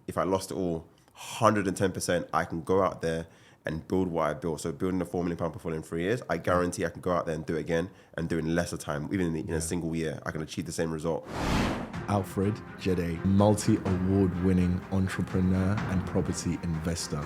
if I lost it all, 110%, I can go out there and build what I built. So building a £4 million portfolio in 3 years, I guarantee I can go out there and do it again and do it in lesser time. Even in a single year, I can achieve the same result. Alfred Dzadey, multi-award-winning entrepreneur and property investor.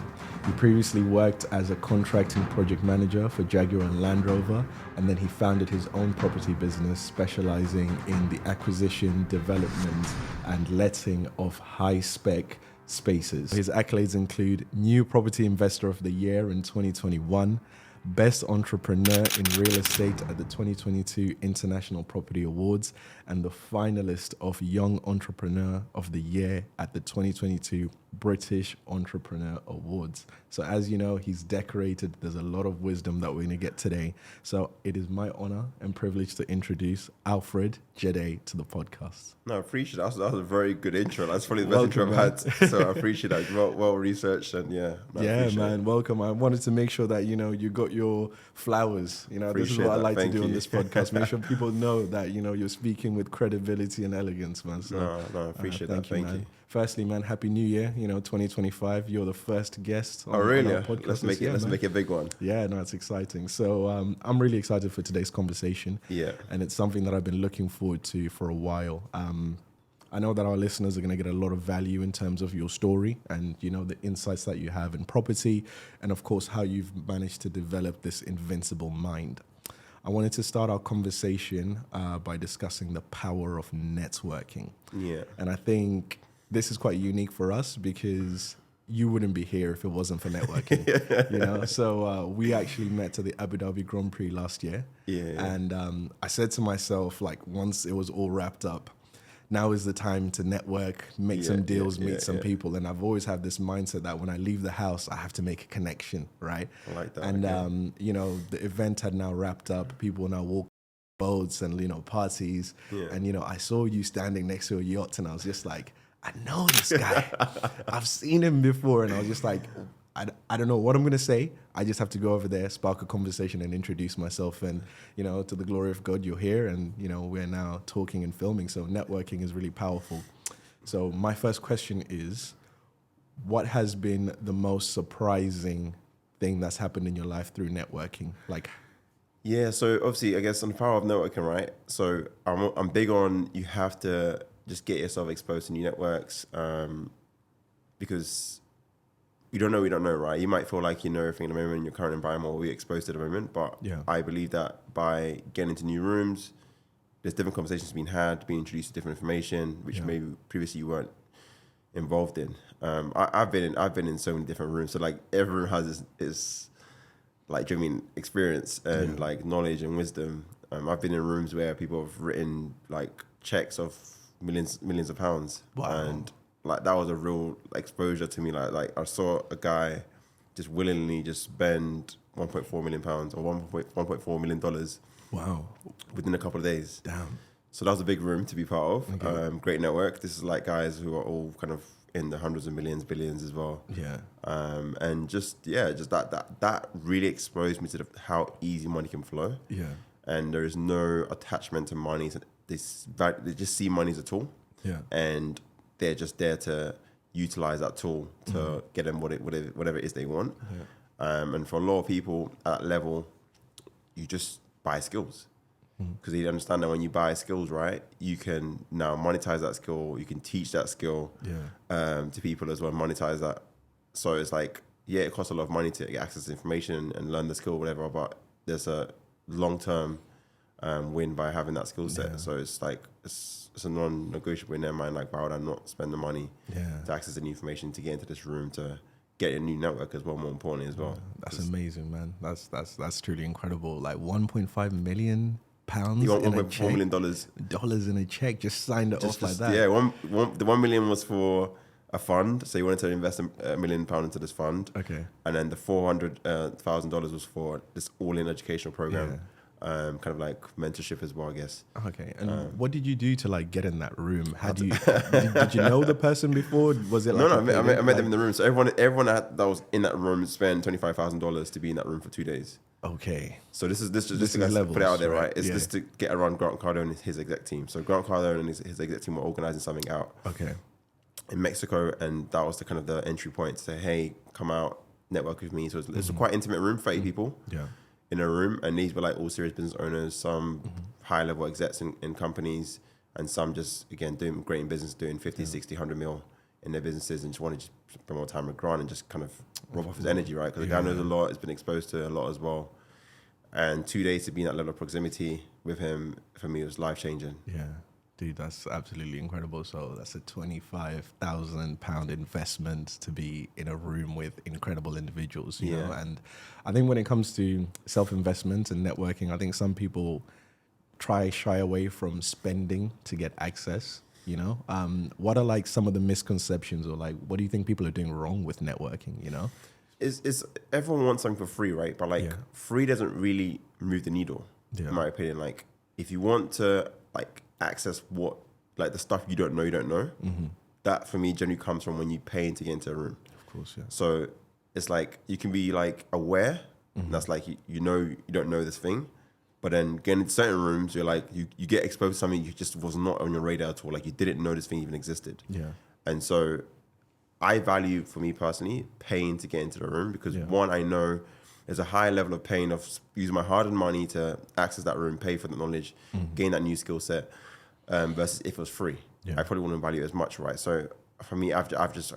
He previously worked as a contracting project manager for Jaguar Land Rover, and then he founded his own property business specializing in the acquisition, development, and letting of high-spec spaces. His accolades include New Property Investor of the Year in 2021, Best Entrepreneur in Real Estate at the 2022 International Property Awards, and the finalist of Young Entrepreneur of the Year at the 2022 British Entrepreneur Awards. So as you know, he's decorated. There's a lot of wisdom that we're going to get today. So it is my honor and privilege to introduce Alfred Dzadey to the podcast. No, I appreciate that. That was a very good intro. That's probably the best intro I've had. So I appreciate that. Well researched and man. Welcome. I wanted to make sure that, you got your flowers. This is what I like to do on this podcast. Make sure people know that, you're speaking with credibility and elegance, man. So, I appreciate that. Thank you. Firstly, man, Happy New Year, 2025. You're the first guest on, really? on our podcast. Let's make it a big one. Yeah, no, it's exciting. So I'm really excited for today's conversation. Yeah. And it's something that I've been looking forward to for a while. I know that our listeners are going to get a lot of value in terms of your story and, the insights that you have in property and, of course, how you've managed to develop this invincible mind. I wanted to start our conversation by discussing the power of networking. Yeah. And I think this is quite unique for us because you wouldn't be here if it wasn't for networking. So we actually met to the Abu Dhabi Grand Prix last year. Yeah. And I said to myself, once it was all wrapped up, now is the time to network, make some deals, meet some people. And I've always had this mindset that when I leave the house, I have to make a connection, right? I like that. And, the event had now wrapped up. People now walk boats and, parties. Yeah. And, I saw you standing next to a yacht and I was just like, I know this guy. I've seen him before. And I was just like, I don't know what I'm going to say. I just have to go over there, spark a conversation and introduce myself. And, to the glory of God, you're here. And, we're now talking and filming. So networking is really powerful. So my first question is, what has been the most surprising thing that's happened in your life through networking? Yeah, so obviously, I guess on the power of networking, right? So I'm big on you have to just get yourself exposed to new networks because you don't know, right? You might feel like you know everything in the moment in your current environment or we're exposed to the moment, but I believe that by getting into new rooms, there's different conversations being had, being introduced to different information, which maybe previously you weren't involved in. I've been in so many different rooms, so every room has its experience and knowledge and wisdom. I've been in rooms where people have written checks of millions of pounds. Wow. And that was a real exposure to me. I saw a guy just willingly just spend £1.4 million or $1.4 million. Wow. Within a couple of days. Damn. So that was a big room to be part of. Okay. Great network. This is guys who are all kind of in the hundreds of millions, billions as well. Yeah. And just that really exposed me to how easy money can flow. Yeah. And there is no attachment to money. They just see money as a tool. Yeah. And they're just there to utilize that tool to get them whatever it is they want. Yeah. And for a lot of people at that level, you just buy skills. Because you understand that when you buy skills, right, you can now monetize that skill. You can teach that skill to people as well, monetize that. So it's it costs a lot of money to get access to information and learn the skill, whatever, but there's a long-term win by having that skill set. So it's it's a non-negotiable in their mind. Why would I not spend the money to access the new information, to get into this room, to get a new network as well, more importantly as well. That's amazing, man. That's truly incredible. £1.5 million in a check. $1.4 million. Dollars in a check, just signed it off like that. Yeah, the $1 million was for a fund. So you wanted to invest £1 million into this fund. Okay. And then the $400,000 was for this all-in educational program. Kind of mentorship as well, I guess. Okay. And what did you do to get in that room? How do you did you know the person before? Was it no? I met them in the room. So everyone that was in that room spent $25,000 to be in that room for 2 days. Okay. So this is just to levels, put it out there, right? It's just to get around Grant Cardone and his exec team. So Grant Cardone and his exec team were organizing something out. Okay. in Mexico, and that was the kind of the entry point to say, hey, come out, network with me. So it's a quite intimate room, 30 people in a room, and these were like all serious business owners, some high level execs in companies, and some just, again, doing great in business, doing 50, 60, 100 mil in their businesses, and just wanted to spend more time with Grant and just kind of rub off his energy, right? Because the guy knows a lot, has been exposed to a lot as well. And 2 days to be in that level of proximity with him, for me, was life-changing. Yeah. Dude, that's absolutely incredible. So that's a £25,000 investment to be in a room with incredible individuals, you know? And I think when it comes to self-investment and networking, I think some people shy away from spending to get access, you know? What are like some of the misconceptions, or like, what do you think people are doing wrong with networking, you know? Is everyone wants something for free, right? But like free doesn't really move the needle, in my opinion. Like if you want to like access what, like the stuff you don't know, that for me generally comes from when you pay to get into a room. Of course, yeah. So it's like you can be like aware, and that's like you know you don't know this thing, but then getting into certain rooms, you're like you get exposed to something you just was not on your radar at all. Like you didn't know this thing even existed. Yeah. And so I value, for me personally, paying to get into the room because one, I know there's a high level of pain of using my hard-earned money to access that room, pay for the knowledge, gain that new skill set, versus if it was free. I probably wouldn't value it as much, right? So for me, I've just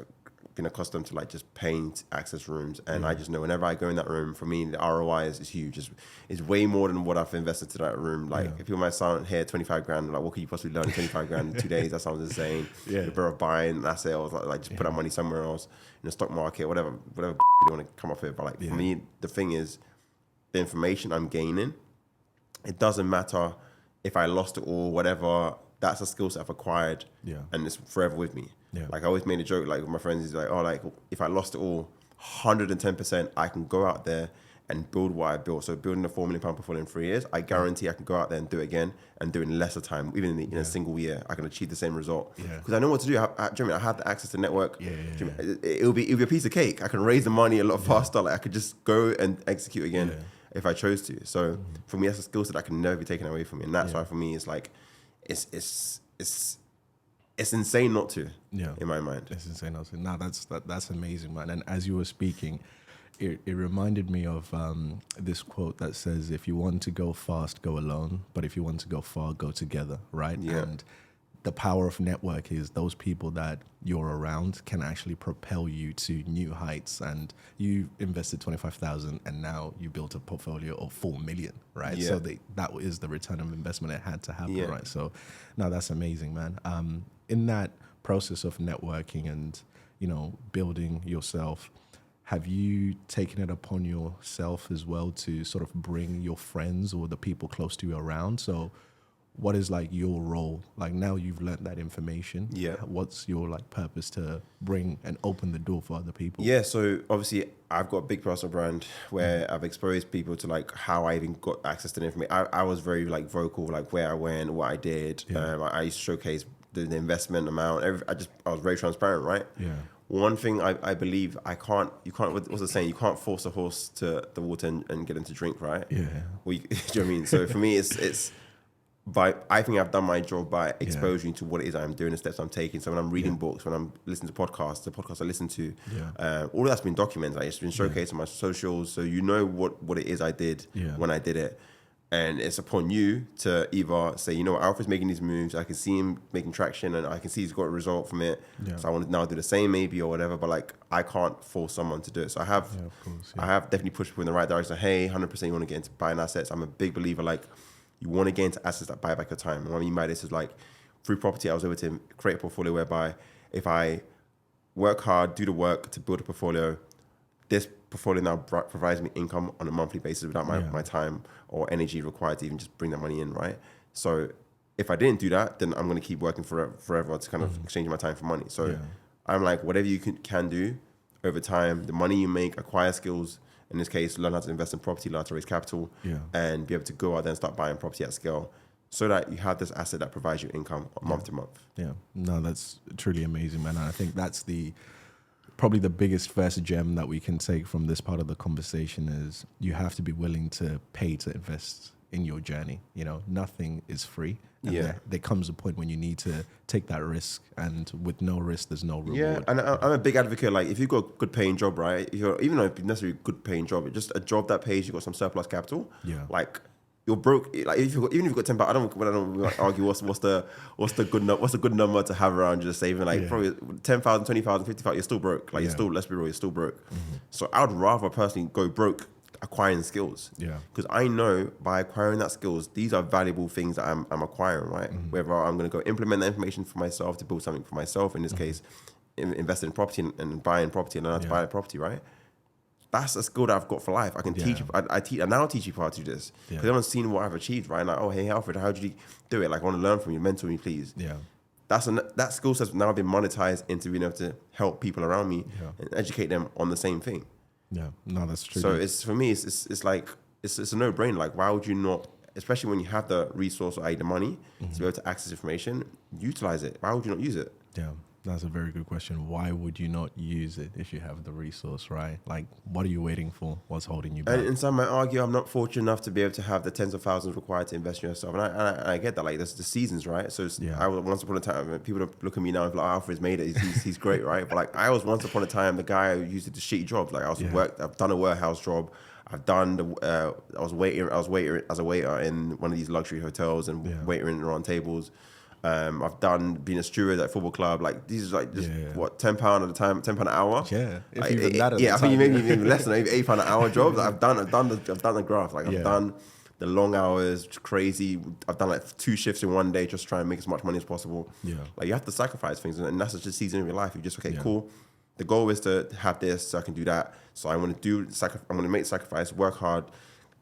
been accustomed to like just paying to access rooms, and I just know whenever I go in that room, for me the ROI is huge. It's way more than what I've invested to that room. Like if people might sound here 25 grand, like what could you possibly learn in 25 grand in 2 days? That sounds insane. You're better off buying an asset, or like just put that money somewhere else in the stock market, whatever you want to come up with. But like for me, the thing is the information I'm gaining. It doesn't matter if I lost it all, whatever. That's a skill set I've acquired, and it's forever with me. Like I always made a joke, like with my friends, is like, oh, like if I lost it all, 110%, I can go out there and build what I built. So building a £4 million portfolio in 3 years, I guarantee I can go out there and do it again and do it in lesser time. Even in a single year, I can achieve the same result because I know what to do. I have the access to network. It'll be a piece of cake. I can raise the money a lot faster. Like I could just go and execute again if I chose to. So for me, that's a skill set that can never be taken away from me, and that's why for me it's like it's insane not to. In my mind, it's insane not to. No, that's amazing, man. And as you were speaking, it reminded me of this quote that says, "If you want to go fast, go alone. But if you want to go far, go together." Right? And the power of network is those people that you're around can actually propel you to new heights. And you invested 25,000, and now you built a portfolio of 4 million, right? So that is the return of investment. It had to happen, right? So, no, that's amazing, man. In that process of networking and building yourself, have you taken it upon yourself as well to sort of bring your friends or the people close to you around? So what is like your role? Like now you've learned that information. What's your like purpose to bring and open the door for other people? So obviously I've got a big personal brand where I've exposed people to like how I even got access to the information. I was very like vocal, like where I went, what I did. I used to showcase the investment amount. I was very transparent, right? One thing I believe you can't, what's the saying? You can't force a horse to the water and get him to drink, right? Do you know what I mean? So for me, it's I think I've done my job by exposing to what it is I'm doing, the steps I'm taking. So when I'm reading books, when I'm listening to podcasts, the podcasts I listen to, all of that's been documented. Like, it's been showcased on my socials. So you know what it is I did when I did it. And it's upon you to either say, you know what, Alfred's making these moves. I can see him making traction and I can see he's got a result from it. So I want to now do the same maybe or whatever. But like, I can't force someone to do it. So I have definitely pushed people in the right direction. Hey, 100% you want to get into buying assets. I'm a big believer, like, you want to get into assets that buy back your time. And what I mean by this is like, through property, I was able to create a portfolio whereby if I work hard, do the work to build a portfolio, this portfolio now provides me income on a monthly basis without my time or energy required to even just bring that money in, right? So if I didn't do that, then I'm going to keep working forever to kind of exchange my time for money. So I'm like, whatever you can do over time, the money you make, acquire skills. In this case, learn how to invest in property, learn how to raise capital, and be able to go out there and start buying property at scale so that you have this asset that provides you income month to month. No, that's truly amazing, man. And I think that's probably the biggest first gem that we can take from this part of the conversation is you have to be willing to pay to invest in your journey. You know, nothing is free. And Yeah. there comes a point when you need to take that risk, and with no risk, there's no reward. Yeah, and I'm a big advocate. Like, if you've got a good paying job, right? Even though it's necessarily a good paying job, it's just a job that pays, you've got some surplus capital. Yeah. Like, you're broke. Like, even if you've got 10 pounds, I don't like, argue what's the good number to have around just saving. Like, probably 10,000, 20,000, 50,000. You're still broke. Like, you're still, let's be real, you're still broke. So I would rather personally go broke acquiring skills. Yeah. Because I know by acquiring that skills, these are valuable things that I'm acquiring, right? Whether I'm going to go implement that information for myself to build something for myself, in this case, invest in property and buying property and learn how to buy a property, right? That's a skill that I've got for life. I can teach. I now teach people how to do this because everyone's seen what I've achieved, right? Like, oh, hey, Alfred, how did you do it? Like, I want to learn from you. Mentor me, please. Yeah. That skill set's now been monetized into being able to help people around me and educate them on the same thing. Yeah. No, that's true. So it's, for me, it's like, it's a no-brainer. Like, why would you not, especially when you have the resource or the money to be able to access information, utilize it? Why would you not use it? Yeah, that's a very good question. Why would you not use it if you have the resource, right? Like, what are you waiting for? What's holding you back? And some might argue I'm not fortunate enough to be able to have the tens of thousands required to invest in yourself. And I get that. Like, there's the seasons, right? So I was once upon a time, people look at me now and be like, oh, Alfred's made it. He's great, right? But like, I was once upon a time the guy who used to do shitty jobs. Like, I've done a warehouse job. I've done I was waiting as a waiter in one of these luxury hotels and waitering around tables. I've done being a steward at a football club. Like, these are like just what, £10 at a time, £10 an hour. Yeah, if like, even that. I think maybe even less than maybe £8 an hour jobs. Like, I've done the graft. Like, I've done the long hours, crazy. I've done like 2 shifts in one day, just trying to make as much money as possible. Yeah, like, you have to sacrifice things, and that's just a season of your life. You just cool. The goal is to have this, so I can do that. So I'm going to make sacrifice, work hard.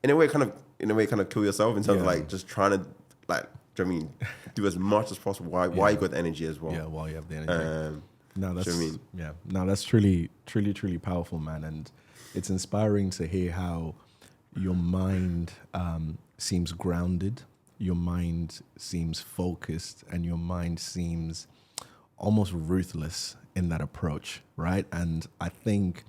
In a way, kind of kill yourself in terms of like just trying to like. Do you know what I mean? Do as much as possible. Why you got the energy as well? Yeah, while you have the energy. No, that's do you know what I mean? Yeah. No, that's truly, truly, truly powerful, man. And it's inspiring to hear how your mind seems grounded, your mind seems focused, and your mind seems almost ruthless in that approach, right? And I think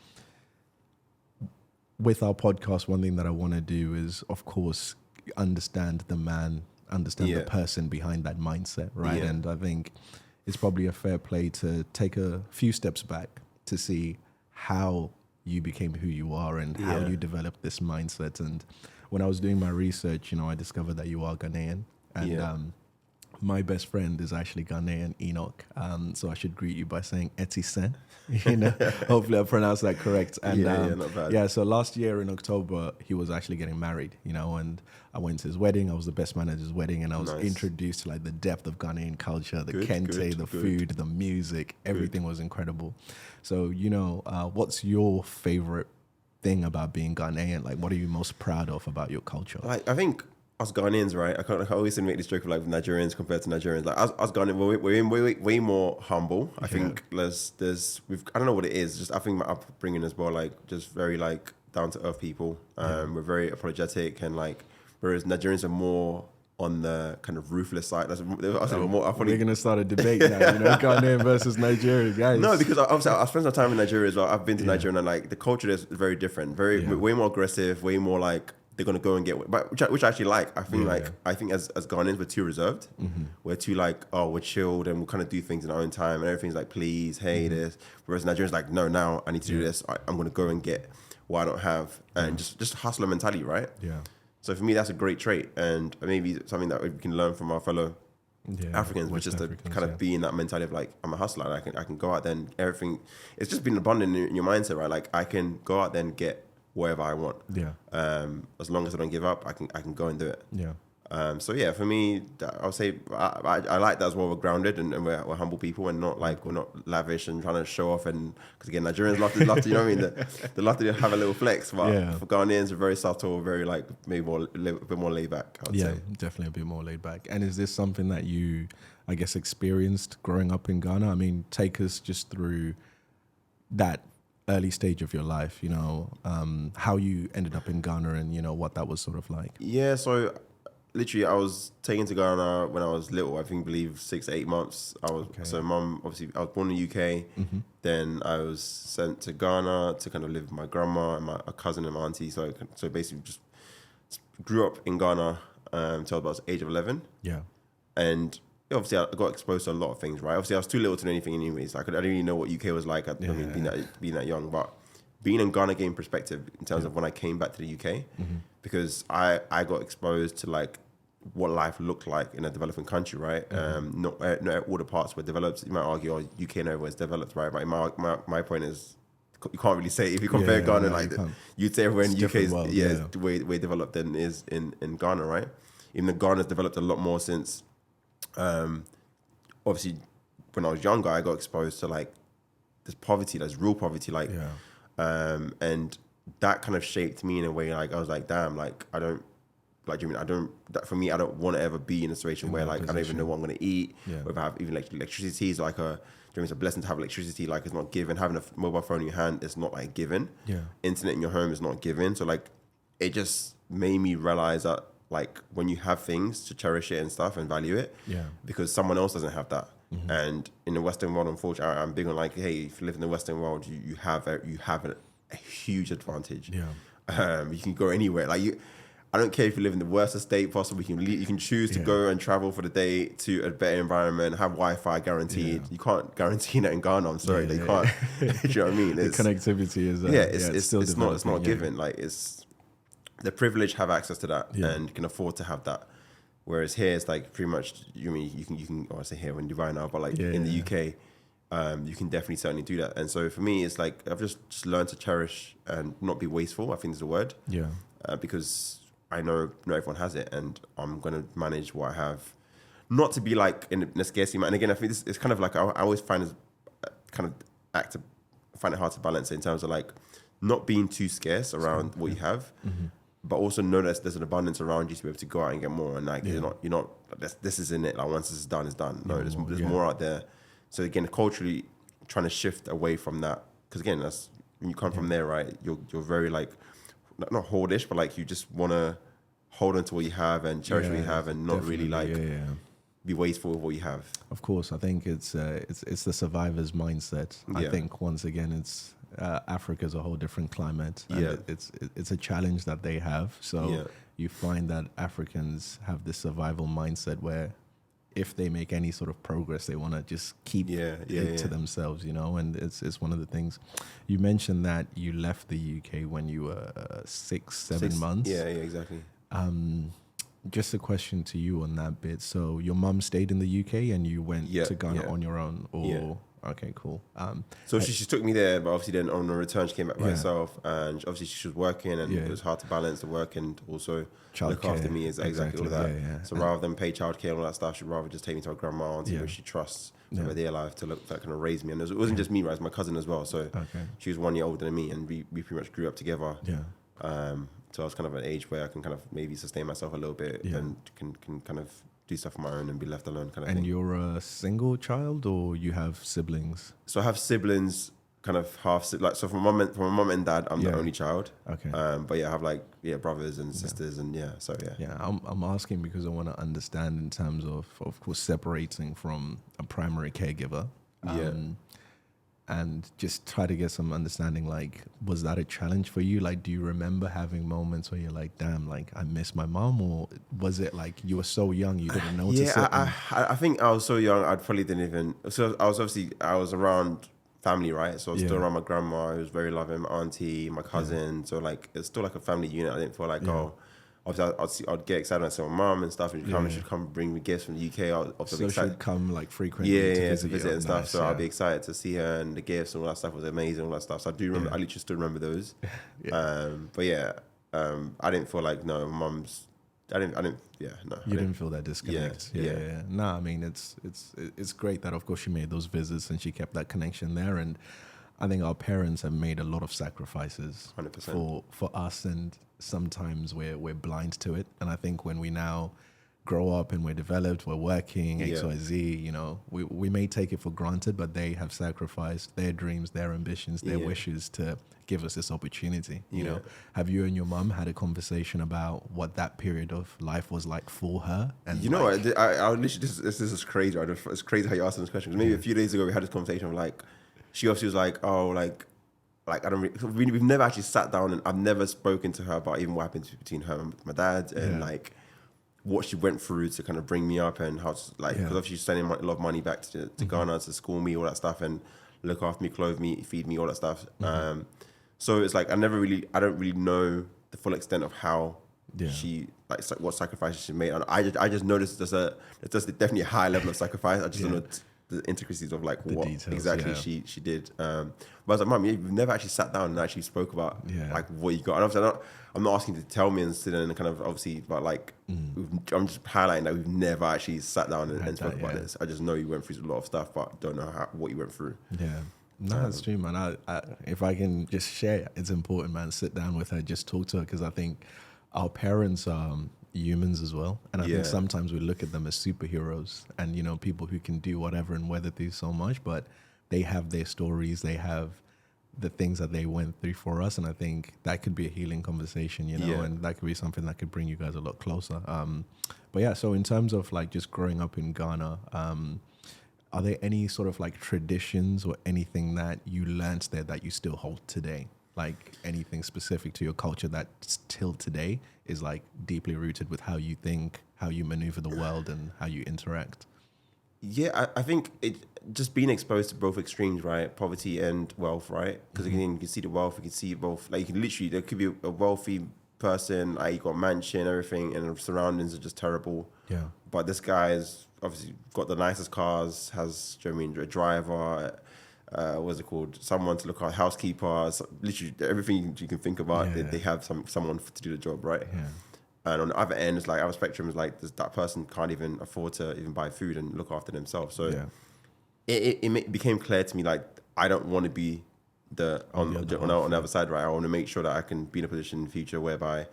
with our podcast, one thing that I want to do is, of course, understand the person behind that mindset, right? Yeah. And I think it's probably a fair play to take a few steps back to see how you became who you are and how you developed this mindset. And when I was doing my research, I discovered that you are Ghanaian, and my best friend is actually Ghanaian, Enoch. So I should greet you by saying Eti Sen. Hopefully I pronounced that correct. And not bad. So last year in October, he was actually getting married, and I went to his wedding. I was the best man at his wedding, and I was introduced to like the depth of Ghanaian culture, the kente, food, the music, everything was incredible. So, what's your favorite thing about being Ghanaian? Like, what are you most proud of about your culture? Like, I think us Ghanaians, right? I always make this joke of like Nigerians compared to Nigerians. Like, us Ghanaians, we're way more humble. I think I don't know what it is. Just I think my upbringing as well, like just very like down to earth people. We're very apologetic, and like, whereas Nigerians are more on the kind of ruthless side. We're gonna start a debate now. Ghanaian versus Nigeria, guys. No, because obviously I spent some time in Nigeria as well. I've been to Nigeria, and like the culture is very different. Way more aggressive. Way more like, they're gonna go and get, but which I actually like. I think as Ghanaians, we're too reserved. We're too like, oh, we're chilled and we'll kind of do things in our own time, and everything's like, please, hey, this. Whereas Nigerians like, no, now I need to do this. I'm gonna go and get what I don't have, and just hustler mentality, right? Yeah. So for me, that's a great trait, and maybe something that we can learn from our fellow Africans, which is to kind of be in that mentality of like, I'm a hustler. I can go out there and everything. It's just being abundant in your mindset, right? Like, I can go out there and get whatever I want. Yeah. As long as I don't give up, I can go and do it. Yeah. So yeah, for me, I would say I like that as well. We're grounded and we're humble people, and not like, we're not lavish and trying to show off. And because again, Nigerians love to you know what I mean? They love to have a little flex. But for Ghanaians, we're very subtle, very like maybe a bit more laid back, I would say. Definitely a bit more laid back. And is this something that you, I guess, experienced growing up in Ghana? I mean, take us just through that early stage of your life, how you ended up in Ghana and, what that was sort of like. Yeah, so literally I was taken to Ghana when I was little, I believe 6 to 8 months. So mum, obviously I was born in the UK, then I was sent to Ghana to kind of live with my grandma and a cousin and my auntie. So basically just grew up in Ghana till about the age of 11. Yeah. And obviously, I got exposed to a lot of things, right? Obviously, I was too little to know anything anyways. I didn't really know what UK was like. Being that young. But being in Ghana gave perspective in terms of when I came back to the UK, because I got exposed to like what life looked like in a developing country, right? Not all the parts were developed. You might argue, UK and everywhere is developed, right? But my point is, you can't really say if you compare Ghana you'd say everywhere in the UK is way developed than is in Ghana, right? Even though Ghana's developed a lot more since. Obviously, when I was younger, I got exposed to like this poverty, there's real poverty, and that kind of shaped me in a way. Like I was like, damn, like I don't for me, I don't want to ever be in a situation where like I don't even know what I'm going to eat. Or if I have even like electricity is like it's a blessing to have electricity. Like it's not given. Having a mobile phone in your hand is not like given. Internet in your home is not given. So like it just made me realize that like when you have things, to cherish it and stuff and value it, because someone else doesn't have that. And in the Western world, unfortunately, I'm big on like, hey, if you live in the Western world, you have a huge advantage. You can go anywhere. Like I don't care if you live in the worst estate possible. You can choose to go and travel for the day to a better environment, have Wi-Fi guaranteed. You can't guarantee that in Ghana. I'm sorry, they can't. Do you know what I mean? The connectivity is it's not given. Like it's the privileged have access to that and can afford to have that. Whereas here it's like pretty much you can or I say here in Dubai now, but like in the UK, you can definitely certainly do that. And so for me, it's like I've just learned to cherish and not be wasteful. I think is the word. Because I know not everyone has it, and I'm gonna manage what I have, not to be like in a scarcity. And again, I think it's kind of like I always find it hard to balance it in terms of like not being too scarce around what you have, but also know that there's an abundance around you to be able to go out and get more. And like you're not this is in it. Like once this is done, it's done. No, there's more out there. So again, culturally trying to shift away from that, because again, that's when you come from there, right? You're very like not hoardish, but like you just want to hold on to what you have and cherish what you have, and not really like be wasteful of what you have. Of course, I think it's the survivor's mindset. I think once again, it's Africa's a whole different climate. And it's a challenge that they have. So you find that Africans have this survival mindset where if they make any sort of progress, they want to just keep it to themselves, you know. And it's one of the things. You mentioned that you left the UK when you were 6 months. Yeah, exactly. Just a question to you on that bit. So your mum stayed in the UK and you went to Ghana on your own, or okay, cool. So she took me there, but obviously then on the return she came back by herself, and obviously she was working, and it was hard to balance the work and also look after me. Is exactly all that. So rather than pay childcare and all that stuff, she'd rather just take me to her grandma and who she trusts over their life to look that kind of raise me. And it wasn't just me, right? It was my cousin as well. So she was 1 year older than me, and we pretty much grew up together. So I was kind of at an age where I can kind of maybe sustain myself a little bit and can kind of do stuff on my own and be left alone kind of thing. And you're a single child, or you have siblings? So I have siblings, kind of half, like, so from my mum and dad, I'm the only child. Okay. But I have like, brothers and sisters and I'm asking because I want to understand in terms of course, separating from a primary caregiver. And just try to get some understanding, like, was that a challenge for you? Like, do you remember having moments where you're like, damn, like, I miss my mom? Or was it like you were so young you didn't notice it? I think I was so young, I probably didn't even... So I was around family, right? So I was still around my grandma, who was very loving, my auntie, my cousin. So, like, it's still like a family unit. I didn't feel like, obviously I'd get excited when I see my mom and stuff, and she'd come bring me gifts from the UK. So she'd come like frequently to visit and stuff. Nice, so I'd be excited to see her, and the gifts and all that stuff was amazing, all that stuff. So I do remember, I literally still remember those. I didn't feel like, no, mum's, I didn't, no. You didn't feel that disconnect? Yeah. No, I mean, it's great that, of course, she made those visits and she kept that connection there. And I think our parents have made a lot of sacrifices 100%. for us, and sometimes we're blind to it. And I think when we now grow up and we're developed, we're working, XYZ, you know, we may take it for granted, but they have sacrificed their dreams, their ambitions, their wishes to give us this opportunity. You know, have you and your mum had a conversation about what that period of life was like for her? And you know, I literally, this is crazy. It's crazy how you asked this question. Maybe a few days ago we had this conversation of like, she obviously was like, oh, like, like I don't really, we've never actually sat down, and I've never spoken to her about even what happened between her and my dad, and like what she went through to kind of bring me up, and how to, like, because obviously she's sending a lot of money back to Ghana to school me, all that stuff, and look after me, clothe me, feed me, all that stuff. So it's like I don't really know the full extent of how she, like what sacrifices she made, and I just noticed there's definitely a high level of sacrifice. I just don't know the intricacies of like what details, exactly she did. But I was like, Mum, we've never actually sat down and actually spoke about like what you got. And obviously I'm not asking you to tell me and sit and kind of obviously, but like I'm just highlighting that we've never actually sat down and spoke about this. I just know you went through a lot of stuff, but don't know what you went through. Yeah. No, that's true, man. I if I can just share, it's important, man. Sit down with her, just talk to her, because I think our parents are humans as well, and I think sometimes we look at them as superheroes, and you know, people who can do whatever and weather through so much, but they have their stories, they have the things that they went through for us, and I think that could be a healing conversation, you know, and that could be something that could bring you guys a lot closer. But yeah, so in terms of like just growing up in Ghana, are there any sort of like traditions or anything that you learned there that you still hold today? Like anything specific to your culture that still today is like deeply rooted with how you think, how you maneuver the world, and how you interact? Yeah, I think it just being exposed to both extremes, right? Poverty and wealth, right? Because again, you can see the wealth, you can see both. Like you can literally, there could be a wealthy person, like you got a mansion, everything, and the surroundings are just terrible. Yeah. But this guy's obviously got the nicest cars, has, do you know what I mean, a driver, what's it called? Someone to look at, housekeepers, literally everything you can think about. They have someone to do the job, right? Yeah. And on the other end, it's like our spectrum is like that person can't even afford to even buy food and look after themselves. So it became clear to me, like I don't want to be on the other side, right? I want to make sure that I can be in a position in the future whereby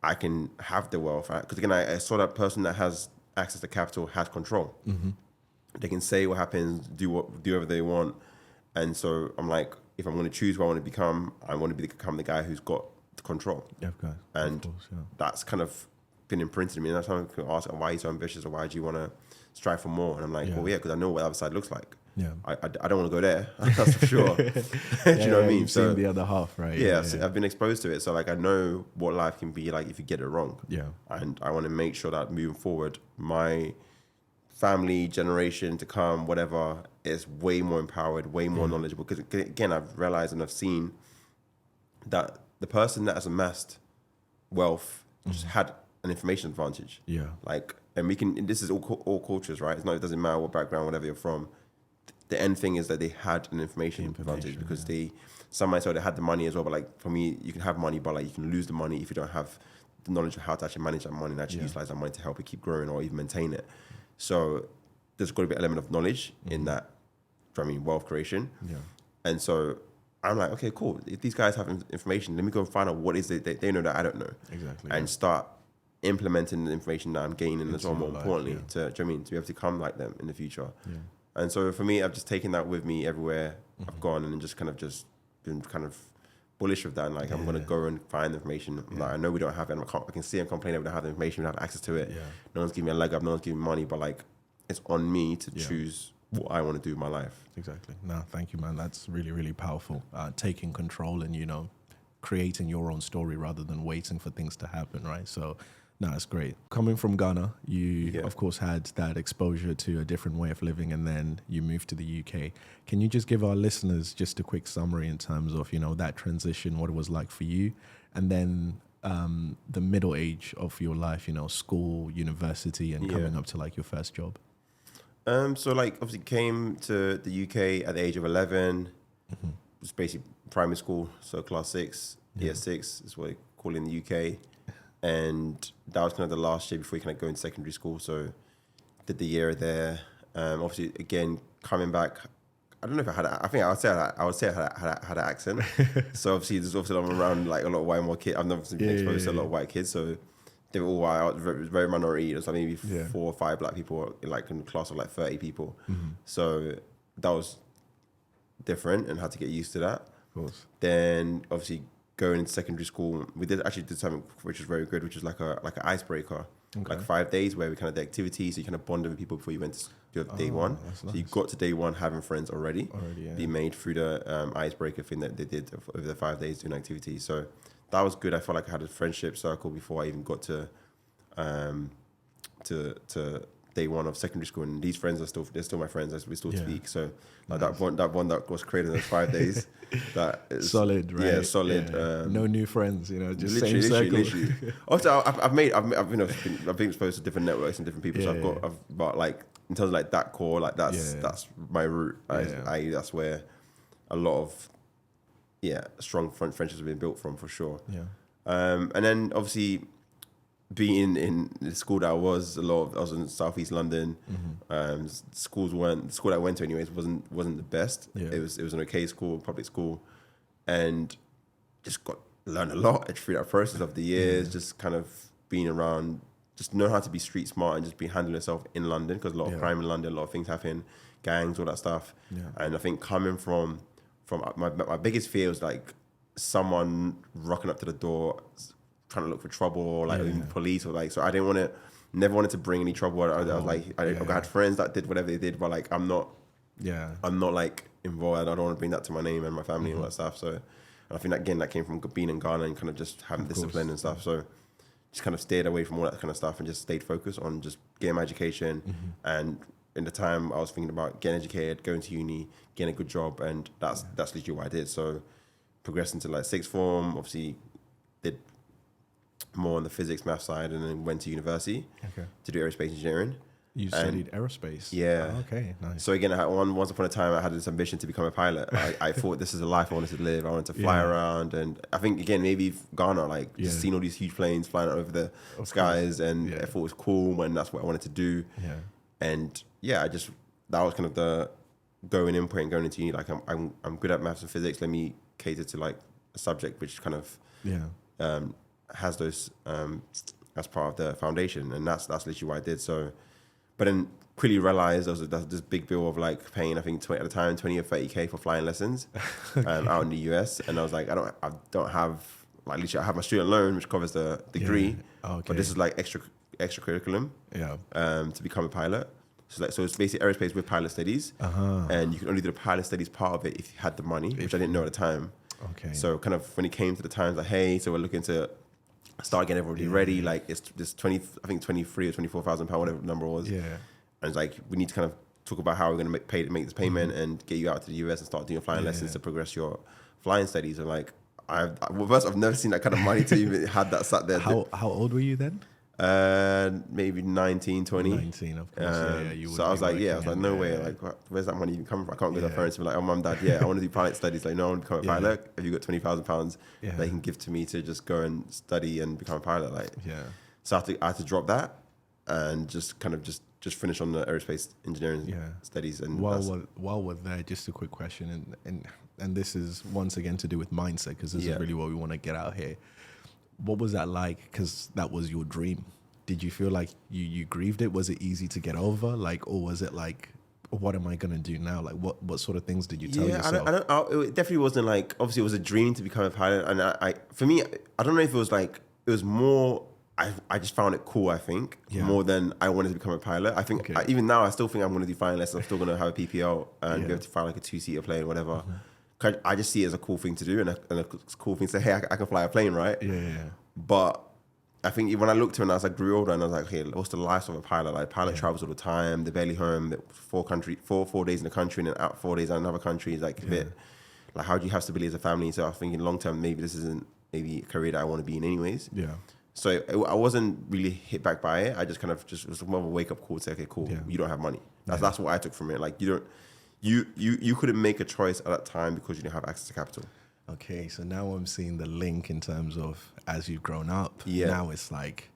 I can have the wealth. Because again, I saw that person that has access to capital has control. Mm-hmm. They can say what happens, do whatever they want. And so I'm like, if I'm going to choose what I want to become, I want to become the guy who's got the control. Yeah, of course. And of course, that's kind of been imprinted in me. And that's why I'm ask, why are you so ambitious, or why do you want to strive for more? And I'm like, well, because I know what the other side looks like. Yeah, I don't want to go there. That's for sure. Do you know what I mean? You've seen the other half, right? Yeah, I've been exposed to it, so like I know what life can be like if you get it wrong. Yeah, and I want to make sure that moving forward, my family, generation to come, whatever, is way more empowered, way more knowledgeable. Because again, I've realized and I've seen that the person that has amassed wealth just had an information advantage. Yeah, like, and we can. This is all cultures, right? It doesn't matter what background, whatever you're from. The end thing is that they had an information advantage because some might say they had the money as well, but like for me, you can have money, but like you can lose the money if you don't have the knowledge of how to actually manage that money and actually utilize that money to help it keep growing or even maintain it. So there's got to be an element of knowledge in that, wealth creation. Yeah. And so I'm like, okay, cool. If these guys have information, let me go and find out what is it that they know that I don't know. Exactly. And start implementing the information that I'm gaining as well, more importantly, to be able to become like them in the future. Yeah. And so for me, I've just taken that with me everywhere I've gone, and just been kind of bullish with that. And like, I'm going to go and find the information. Like, I know we don't have it. I can see and complain that we don't have the information. We don't have access to it. Yeah. No one's giving me a leg up. No one's giving me money. But like, it's on me to choose what I want to do in my life. Exactly. No, thank you, man. That's really, really powerful. Taking control and, creating your own story rather than waiting for things to happen, right? So, no, it's great. Coming from Ghana, you, of course, had that exposure to a different way of living, and then you moved to the UK. Can you just give our listeners just a quick summary in terms of, that transition, what it was like for you, and then the middle age of your life, school, university, and coming up to like your first job? So like obviously came to the UK at the age of 11. Mm-hmm. It was basically primary school, so class 6, year 6 is what they call it in the UK. And that was kind of the last year before you kind of go into secondary school. So did the year there. Obviously, again, coming back, I don't know if I had, I would say I had an accent. So obviously, there's also I'm around like a lot of white more kids. I've never been exposed to a lot of white kids. So they were all white. I was very minority. It was like maybe 4 or 5 black people, like in a class of like 30 people. Mm-hmm. So that was different and had to get used to that. Of course. Then obviously, going into secondary school, we did something which was very good, which was like an icebreaker. like 5 days where we kind of did activities. So you kind of bonded with people before you went to your day one. So you got to day one having friends already be made through the icebreaker thing that they did over the 5 days doing activities. So that was good. I felt like I had a friendship circle before I even got to day one of secondary school, and these friends they're still my friends. We still speak. So like that one that was created in those 5 days, that is solid, right? Yeah, solid. Yeah. No new friends, just literally, same circle. literally. Also, I've been exposed to different networks and different people. So but like in terms of like that core, like that's my root. That's where a lot of strong friendships have been built from, for sure. Yeah. And then obviously, being in the school that I was in Southeast London. The school that I went to anyways wasn't the best. It was an okay school, public school, and just learned a lot through that process of the years. Just kind of being around, just know how to be street smart and just be handling yourself in London, because a lot of crime in London, a lot of things happen, gangs, all that stuff. And I think coming from my biggest fear was like someone rocking up to the door trying to look for trouble, or like even police, or like, so I never wanted to bring any trouble. I was like, I had friends that did whatever they did, but like I'm not like involved. I don't want to bring that to my name and my family and all that stuff. So, and I think that came from being in Ghana and kind of just having discipline and stuff. So just kind of stayed away from all that kind of stuff and just stayed focused on just getting my education. And in the time I was thinking about getting educated, going to uni, getting a good job, and that's literally what I did. So progressed into like sixth form, obviously did more on the physics, math side, and then went to university to do aerospace engineering. You studied aerospace? Yeah. Oh, okay, nice. So again, once upon a time, I had this ambition to become a pilot. I thought this is a life I wanted to live. I wanted to fly around, and I think again, maybe Ghana, like just seeing all these huge planes flying over the skies, and I thought it was cool, and that's what I wanted to do. And that was kind of the going into uni. Like I'm good at maths and physics. Let me cater to like a subject which kind of has those as part of the foundation, and that's literally what I did. So, but then quickly realized there was this big bill of like paying, I think at the time 20 or 30K for flying lessons out in the US, and I was like, I don't have like, literally I have my student loan which covers the degree, but this is like extra curriculum to become a pilot. So it's basically aerospace with pilot studies, and you can only do the pilot studies part of it if you had the money, which I didn't know at the time. So kind of when it came to the times, like, hey, so we're looking to start getting everybody ready. Like it's just 23 or 24,000 pound, whatever the number was. And it's like, we need to kind of talk about how we're going to make this payment and get you out to the US and start doing flying lessons to progress your flying studies. And like, I've never seen that kind of money to even had that sat there. How old were you then? Maybe 19, 20. 19, of course. So I was like, no way. Like, where's that money even coming from? I can't go to the parents and be like, oh, mum, dad, I want to do pilot studies. Like, no, I want to become a pilot. Have you got £20,000 they can give to me to just go and study and become a pilot? Like, so I had to drop that and just kind of just finish on the aerospace engineering studies. And while we're there, just a quick question, and this is once again to do with mindset, because this is really what we want to get out here. What was that like? Because that was your dream. Did you feel like you grieved it? Was it easy to get over? Like, or was it like, what am I going to do now? Like, what sort of things did you tell yourself? It definitely wasn't like, obviously it was a dream to become a pilot. And for me, I don't know if it was like, it was more, I just found it cool, I think, more than I wanted to become a pilot. I think even now, I still think I'm going to do flying lessons. I'm still going to have a PPL and be able to fly like a 2-seater plane, whatever. I just see it as a cool thing to do, and a cool thing to say, hey, I can fly a plane, right? But I think when I looked at it, and as I grew older, and I was like, hey, what's the life of a pilot? Like, pilot travels all the time, they're barely home, 4 days in the country, and then out 4 days in another country. Is like a bit, like, how do you have stability as a family? So I was thinking long term, maybe this isn't a career that I want to be in anyways. So I wasn't really hit back by it. I just kind of it was more of a wake up call to say, okay, cool, you don't have money. That's what I took from it. Like, you couldn't make a choice at that time because you didn't have access to capital. Okay, so now I'm seeing the link in terms of as you've grown up. Now it's like,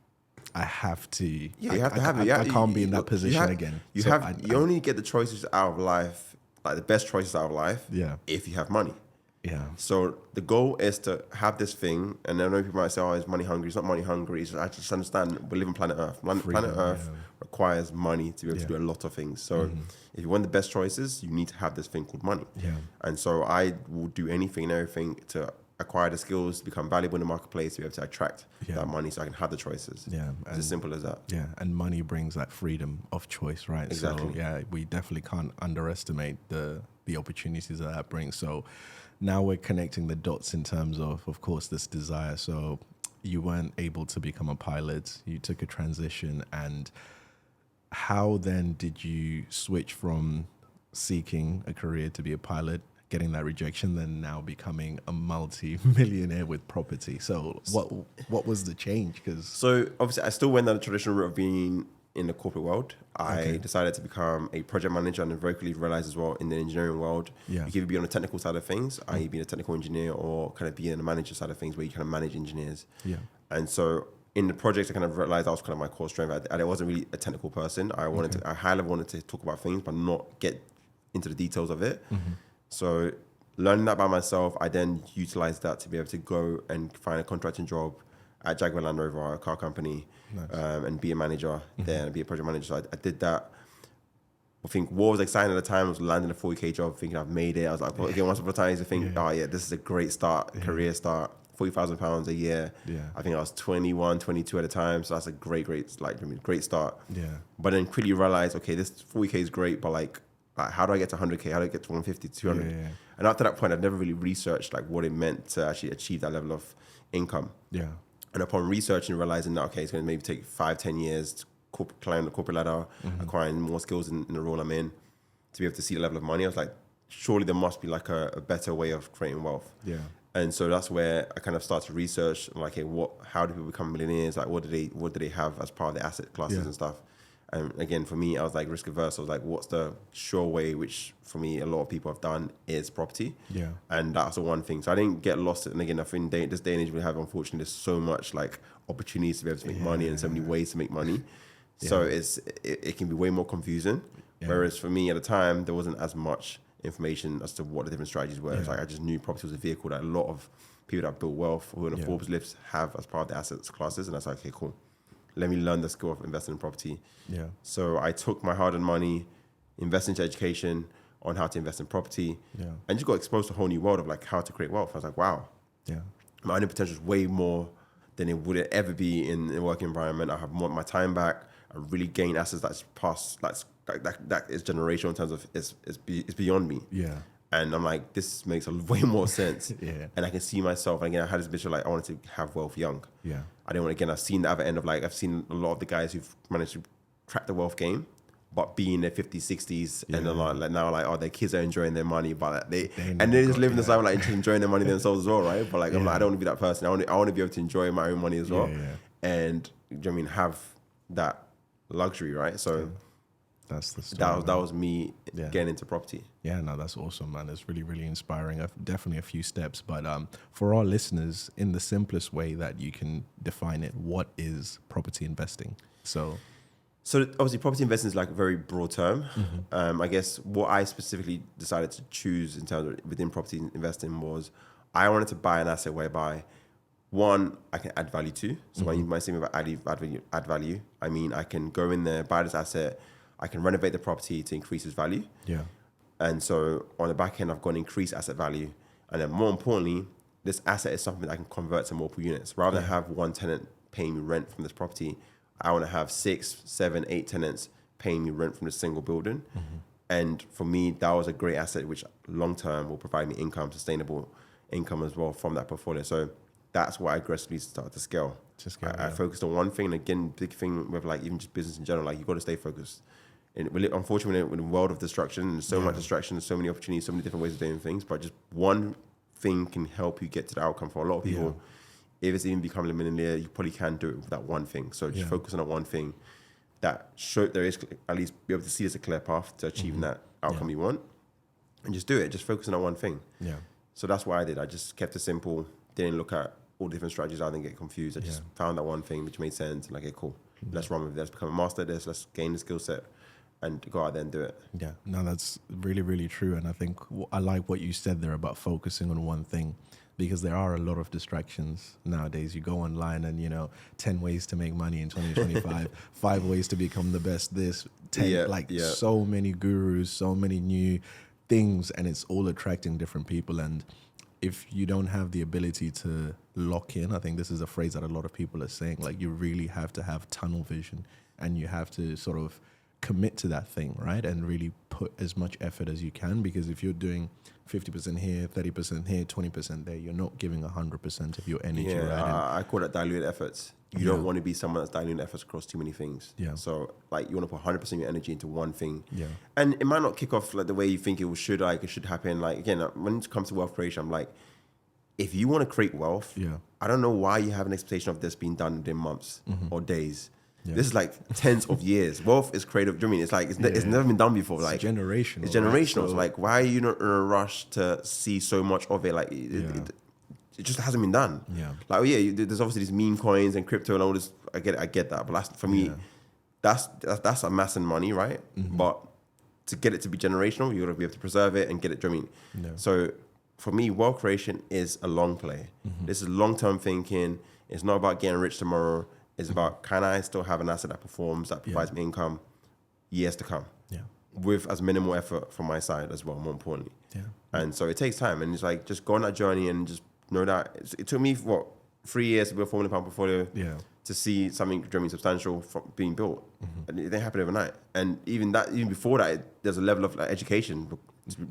I have to. You have to have it. I can't be in that position again. You only get the choices out of life, like the best choices out of life, if you have money. So the goal is to have this thing, and I know people might say, "Oh, it's money hungry." It's not money hungry. I just understand we live on planet Earth. Planet Earth requires money to be able to do a lot of things. So if you want the best choices, you need to have this thing called money. And so I will do anything and everything to acquire the skills to become valuable in the marketplace, to be able to attract Yeah. that money so I can have the choices. Yeah. It's as simple as that. Yeah, and money brings that freedom of choice, right? Exactly. So yeah, we definitely can't underestimate the opportunities that brings. So now we're connecting the dots in terms of course, this desire. So you weren't able to become a pilot. You took a transition, and how then did you switch from seeking a career to be a pilot, getting that rejection, then now becoming a multi-millionaire with property? So what was the change? Because So obviously, I still went down the traditional route of being in the corporate world. I decided to become a project manager, and very quickly realized as well in the engineering world, Yeah. you can either be on the technical side of things, i.e. being a technical engineer, or kind of being in the manager side of things where you kind of manage engineers. Yeah. And so in the projects, I kind of realized that was kind of my core strength. I wasn't really a technical person. I high level wanted to talk about things, but not get into the details of it. So learning that by myself, I then utilized that to be able to go and find a contracting job at Jaguar Land Rover, a car company, and be a manager there and be a project manager. So I did that. I think what was exciting at the time was landing a 40K job, thinking I've made it. I was like, well, again, once upon a time, you think, oh yeah, this is a great start, career start, £40,000 a year. Yeah. I think I was 21, 22 at the time. So that's a great start. Yeah. But then quickly realized, okay, this 40K is great, but like how do I get to 100K? How do I get to 150, 200? Yeah. And after that point, I've never really researched like what it meant to actually achieve that level of income. Yeah. And upon researching, realizing that, okay, it's going to maybe take 5-10 years to climb the corporate ladder, acquiring more skills in the role I'm in to be able to see the level of money. I was like, surely there must be like a better way of creating wealth. Yeah. And so that's where I kind of started to research, like, hey, how do people become millionaires? Like, what do they have as part of their asset classes and stuff? And again, for me, I was like risk averse. I was like, what's the sure way, which for me, a lot of people have done, is property. Yeah. And that's the one thing. So I didn't get lost. And again, I think this day and age we have, unfortunately, there's so much like opportunities to be able to make money and so many ways to make money. So it can be way more confusing. Yeah. Whereas for me at the time, there wasn't as much information as to what the different strategies were. It's like I just knew property was a vehicle that a lot of people that built wealth who are in the Forbes lists have as part of their assets classes. And that's like, okay, cool. Let me learn the skill of investing in property. Yeah. So I took my hard-earned money, invested into education on how to invest in property, and just got exposed to a whole new world of like how to create wealth. I was like, wow, my earning potential is way more than it would ever be in a working environment. I have more of my time back. I really gain assets that's past, that is generational in terms of it's beyond me. Yeah. And I'm like, this makes way more sense. And I can see myself. And again, I had this vision like I wanted to have wealth young. Yeah. I didn't want to, again, I've seen the other end of like, I've seen a lot of the guys who've managed to crack the wealth game, but be in their 50s, 60s, and then like now, like, oh, their kids are enjoying their money, but like, they're just living this life like enjoying their money themselves as well, right? But like, I'm like, I don't want to be that person. I want to be able to enjoy my own money as well, and do you know what I mean, have that luxury, right? So that's the story, that was me getting into property. Yeah, no, that's awesome, man. It's really, really inspiring. Definitely a few steps, but for our listeners, in the simplest way that you can define it, what is property investing? So obviously property investing is like a very broad term. I guess what I specifically decided to choose in terms of within property investing was I wanted to buy an asset whereby, one, I can add value to. So when you might say about add value, I mean, I can go in there, buy this asset, I can renovate the property to increase its value. Yeah. And so on the back end, I've got an increased asset value. And then more importantly, this asset is something that I can convert to multiple units. Rather than have one tenant paying me rent from this property, I want to have 6, 7, 8 tenants paying me rent from this single building. And for me, that was a great asset, which long-term will provide me income, sustainable income as well from that portfolio. So that's why I aggressively started to scale. I focused on one thing. And again, big thing with like even just business in general, like you got to stay focused. And unfortunately, in a world of distraction, there's so much distraction, there's so many opportunities, so many different ways of doing things, but just one thing can help you get to the outcome. For a lot of people, if it's even becoming a millionaire, you probably can do it with that one thing. So just focus on that one thing that there is at least be able to see there's a clear path to achieving that outcome you want, and just do it. Just focus on that one thing. Yeah. So that's what I did. I just kept it simple. Didn't look at all the different strategies. I didn't get confused. I just found that one thing which made sense. And like, okay, cool. Let's run with it. Let's become a master at this. Let's gain the skill set and go out there and do it. Yeah, no, that's really, really true. And I think I like what you said there about focusing on one thing, because there are a lot of distractions nowadays. You go online and, 10 ways to make money in 2025, 5 ways to become the best, this, 10, so many gurus, so many new things, and it's all attracting different people. And if you don't have the ability to lock in, I think this is a phrase that a lot of people are saying, like you really have to have tunnel vision and you have to sort of commit to that thing, right? And really put as much effort as you can, because if you're doing 50% here, 30% here, 20% there, you're not giving 100% of your energy, right? I call that diluted efforts. You don't want to be someone that's diluting efforts across too many things. Yeah. So like you want to put 100% of your energy into one thing. Yeah. And it might not kick off like the way you think it should happen. Like again, when it comes to wealth creation, I'm like, if you want to create wealth, I don't know why you have an expectation of this being done within months or days. Yeah. This is like tens of years. Wealth is creative. Do you know what I mean? It's like it's never been done before. It's like generational. It's generational. Right? So, it's like, why are you not in a rush to see so much of it? Like it just hasn't been done. Yeah. Like there's obviously these meme coins and crypto and all this. I get that. But that's, for me, that's amassing money, right? Mm-hmm. But to get it to be generational, you got to be able to preserve it and get it. Do you know what I mean? Yeah. So for me, wealth creation is a long play. Mm-hmm. This is long-term thinking. It's not about getting rich tomorrow. It's about, can I still have an asset that performs, that provides me income years to come? Yeah. With as minimal effort from my side as well, more importantly. Yeah. And so it takes time. And it's like, just go on that journey and just know that it took me, 3 years to build a £4 million portfolio to see something substantial from being built. Mm-hmm. And it didn't happen overnight. And even before that, there's a level of like education.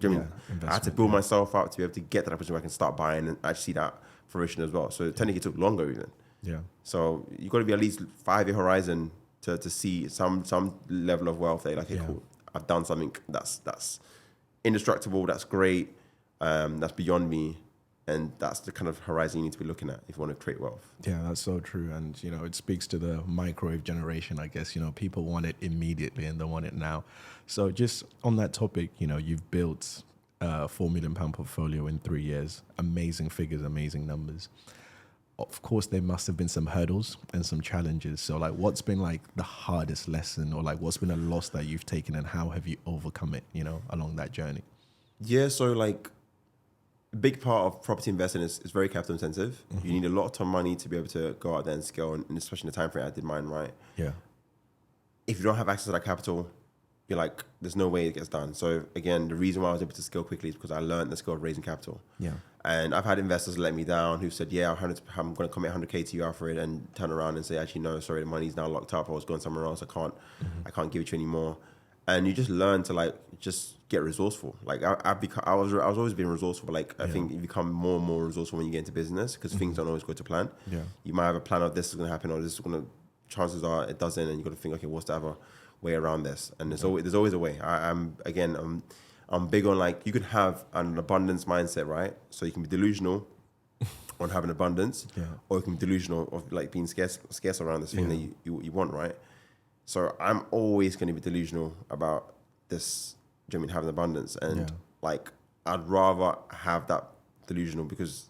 I had to build myself up to be able to get to that position where I can start buying and actually see that fruition as well. So technically it took longer even. Yeah. So you got to be at least 5-year horizon to see some level of wealth there. Like, cool, I've done something that's indestructible, that's great, that's beyond me, and that's the kind of horizon you need to be looking at if you want to create wealth. Yeah, that's so true. And it speaks to the microwave generation, I guess. People want it immediately and they want it now. So just on that topic, you've built a £4 million portfolio in 3 years. Amazing figures, amazing numbers. Of course, there must have been some hurdles and some challenges. So, like, what's been like the hardest lesson, or like what's been a loss that you've taken, and how have you overcome it, along that journey? Yeah, so like a big part of property investing is very capital intensive. Mm-hmm. You need a lot of money to be able to go out there and scale, and especially in the time frame I did mine, right? Yeah. If you don't have access to that capital, you're like, there's no way it gets done. So again, the reason why I was able to scale quickly is because I learned the skill of raising capital. Yeah. And I've had investors let me down who said, I'm going to commit 100K to you, Alfred, and turn around and say, actually, no, sorry, the money's now locked up. I was going somewhere else. I can't give it to you anymore. And you just learn to like, just get resourceful. Like I was always being resourceful, but like, I think you become more and more resourceful when you get into business because things don't always go to plan. Yeah. You might have a plan of this is going to happen or this is going to, chances are it doesn't. And you got to think, okay, what's the other way around this? And there's always a way. I'm big on like, you can have an abundance mindset, right? So you can be delusional on having abundance, or you can be delusional of like being scarce around this thing that you want, right? So I'm always going to be delusional about this, having abundance. And like, I'd rather have that delusional because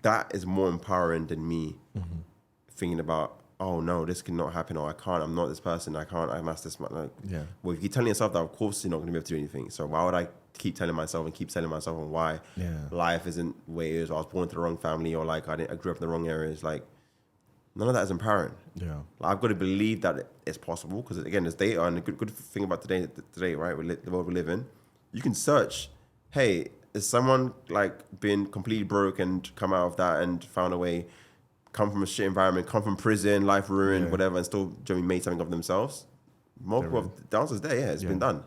that is more empowering than me thinking about, oh no, this cannot happen, or I'm not this person, I must this. Like, well, if you keep telling yourself that, of course you're not going to be able to do anything. So why would I keep telling myself on why life isn't the way it is, or I was born into the wrong family, or like I grew up in the wrong areas? Like, none of that is empowering. Yeah, like, I've got to believe that it's possible because again, there's data, and the good thing about today, right? The world we live in, you can search. Hey, is someone like been completely broke and come out of that and found a way? Come from a shit environment, come from prison, life ruined, whatever, and still made something of themselves. Multiple of the answers there, it's been done.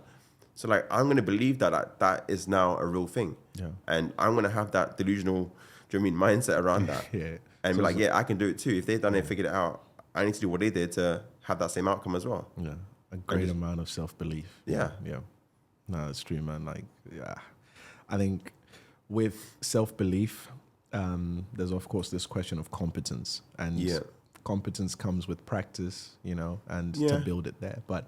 So like, I'm going to believe that is now a real thing. Yeah. And I'm going to have that delusional, mindset around that. And be like, I can do it too. If they've done it, figured it out, I need to do what they did to have that same outcome as well. Yeah. A great amount of self-belief. Yeah. Yeah. No, it's true, man. Like, I think with self-belief, there's of course this question of competence, and competence comes with practice, and to build it there. But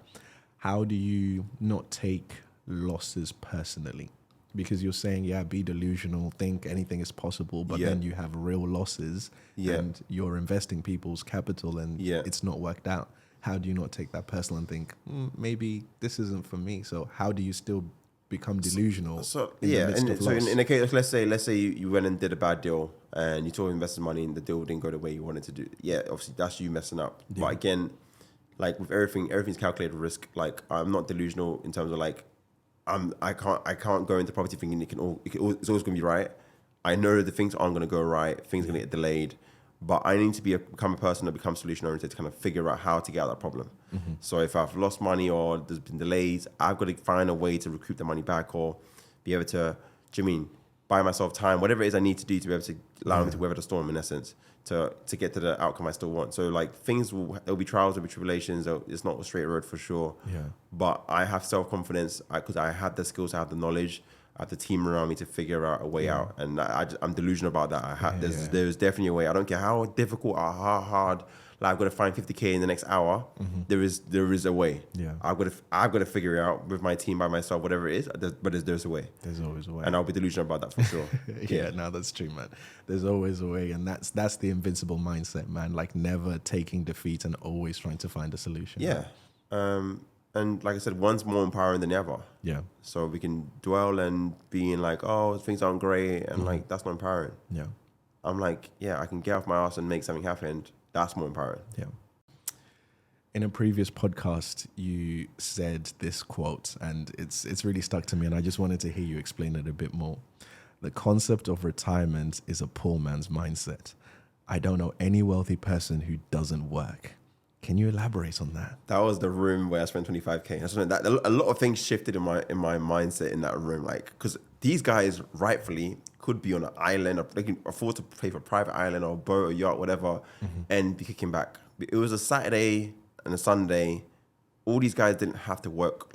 how do you not take losses personally? Because you're saying, be delusional, think anything is possible, but then you have real losses and you're investing people's capital and it's not worked out. How do you not take that personal and think, maybe this isn't for me? So how do you still become delusional? In a case, let's say you went and did a bad deal and you told investors money and the deal didn't go the way you wanted to do. Yeah, obviously that's you messing up. Yeah. But again, like with everything's calculated risk. Like, I'm not delusional in terms of like, I can't go into property thinking it's always going to be right. I know the things aren't going to go right. Things are going to get delayed. But I need to become a person that becomes solution oriented to kind of figure out how to get out of that problem. Mm-hmm. So if I've lost money or there's been delays, I've got to find a way to recoup the money back or be able to, do you mean, buy myself time, whatever it is I need to do to be able to allow me to weather the storm, in essence, to get to the outcome I still want. So like there'll be trials, there'll be tribulations. It's not a straight road for sure. Yeah. But I have self-confidence because I have the skills, I have the knowledge, I have the team around me to figure out a way out. And I'm delusional about that. There's definitely a way. I don't care how difficult or how hard, like I've got to find 50K in the next hour. Mm-hmm. There is a way. Yeah. I've got to figure it out with my team, by myself, whatever it is. But there's a way. There's always a way. And I'll be delusional about that for sure. Yeah, no, that's true, man. There's always a way. And that's the invincible mindset, man. Like never taking defeat and always trying to find a solution. Yeah. Right? And like I said, one's more empowering than the other. Yeah. So we can dwell and being like, oh, things aren't great. And like, that's not empowering. Yeah. I'm like, yeah, I can get off my ass and make something happen. That's more empowering. Yeah. In a previous podcast, you said this quote, and it's really stuck to me. And I just wanted to hear you explain it a bit more. The concept of retirement is a poor man's mindset. I don't know any wealthy person who doesn't work. Can you elaborate on that? That was the room where I spent 25K. That a lot of things shifted in my mindset in that room, like because these guys rightfully could be on an island, or they can afford to pay for a private island or a boat or yacht, whatever, and be kicking back. It was a Saturday and a Sunday. All these guys didn't have to work.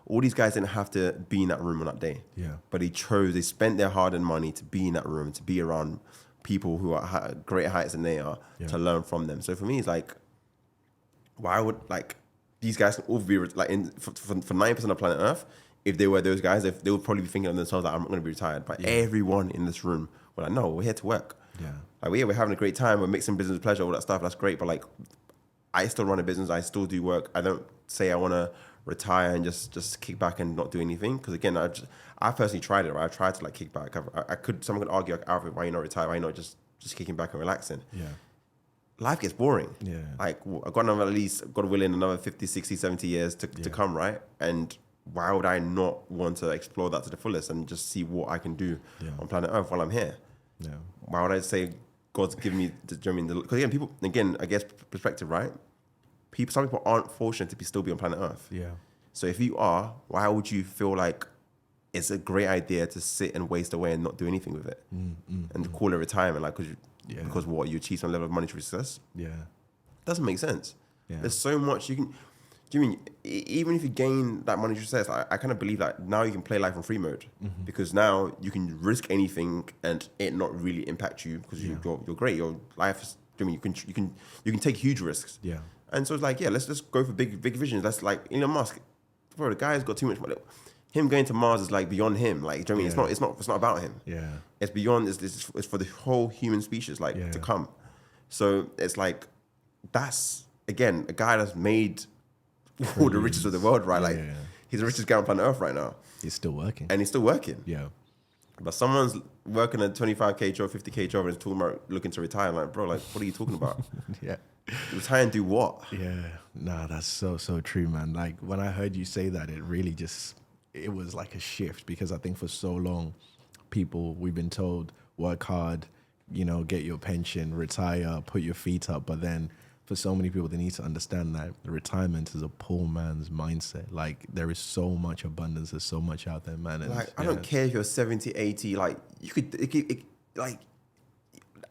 All these guys didn't have to be in that room on that day. Yeah. But they spent their hard-earned money to be in that room, to be around people who are at greater heights than they are, to learn from them. So for me, it's like, why would these guys all be for 9% of planet Earth? If they were those guys, they would probably be thinking of themselves like, I'm not going to be retired. But everyone in this room were like, no, we're here to work. Yeah. Like we're having a great time. We're mixing business with pleasure, all that stuff. That's great. But like, I still run a business. I still do work. I don't say I want to retire and just kick back and not do anything. Because again, I personally tried it. Right? I tried to kick back. Someone could argue, Alfred, why you not retire? Why you not just kicking back and relaxing? Yeah. Life gets boring. Yeah. Like I've got another, at least, God willing, another 50, 60, 70 years to come, right? And why would I not want to explore that to the fullest and just see what I can do on planet Earth while I'm here? Yeah. Why would I say God's given me because again, I guess perspective, right? Some people aren't fortunate to still be on planet Earth. Yeah. So if you are, why would you feel like it's a great idea to sit and waste away and not do anything with it and call it retirement? Because what, you achieve some level of monetary success? Yeah. Doesn't make sense. Yeah. There's so much you can. Do you mean even if you gain that monetary success, I kind of believe that now you can play life on free mode because now you can risk anything and it not really impact you because you're great. Your life is. I mean, you can take huge risks. Yeah. And so it's like, let's just go for big visions. That's like Elon Musk. Bro, the guy's got too much money. Him going to Mars is like beyond him. Like, do you know what I mean? It's not about him. Yeah. It's beyond. It's for the whole human species, to come. So it's like, that's again a guy that's made all the riches of the world, right? He's the richest guy on planet Earth right now. He's still working. And he's still working. Yeah. But someone's working a 25K job, 50K job, and is talking about looking to retire. I'm like, bro, what are you talking about? Yeah. Retire and do what? Yeah. Nah, that's so true, man. Like when I heard you say that, it really it was like a shift because I think for so long, we've been told, work hard, get your pension, retire, put your feet up. But then for so many people, they need to understand that retirement is a poor man's mindset. Like there is so much abundance. There's so much out there, man. And, I don't care if you're 70, 80, you could